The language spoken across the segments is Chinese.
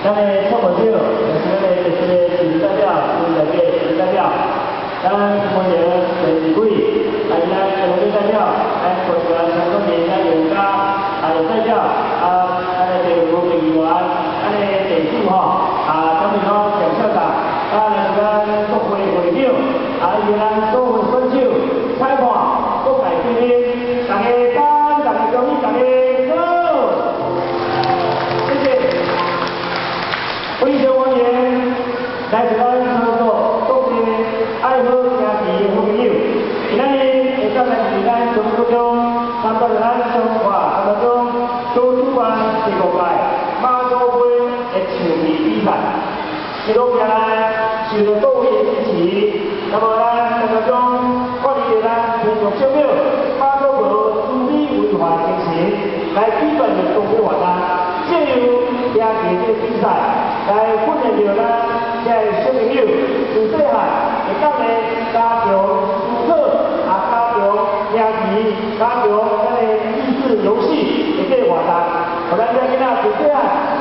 咱的创保长，就是咱的这个市代表，就是内底市代表，咱目前第2位，还有咱农业代表，咱国家相关的咱农家，还有代表，咱的第5位议员，咱的第4吼，咱们讲蒋校长，咱国会会长，还有咱所有选手、裁判、各界精英，大家等，大家恭喜，大家好，谢谢。非常欢迎来自咱所各地爱好行棋的好朋友，今仔日会当来自咱中国中参加咱中华当中所主办第5届马祖杯的球技比赛。一路下来受到各位的支持，那么咱当中发挥咱民族小庙马祖庙主理文化精神来举办的公益活动，借由赢棋这个比赛。来训练着咱这小朋友从细汉会当来加强思考，加强赢棋，加强咱的益智游戏的这个活动，互咱这囡仔从细汉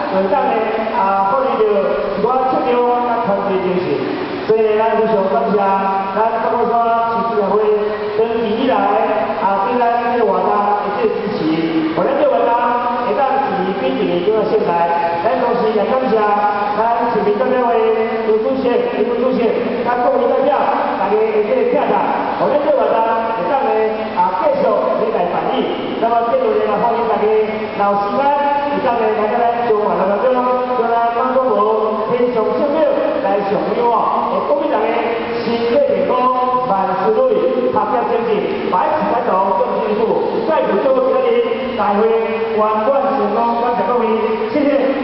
就当来发挥着自我质量甲团队精神。所以咱非常感谢咱高高山市协会长期以来对咱这个活动的这个支持，互咱这个活动会当持续比一年更精彩。咱同时也感谢。咱市民代表会刘主席、李副主席，咱各位代表，大家会这个听下，互咱这活动会当来继续来办理。那么接落来欢迎大家老时间会当来咱中华当中，叫咱马祖庙天上小庙来上香哦。恭喜大家身体健康，万事如意，合家精进，百事开道，更进步。再次祝今日大会圆满成功，感谢各位，谢谢。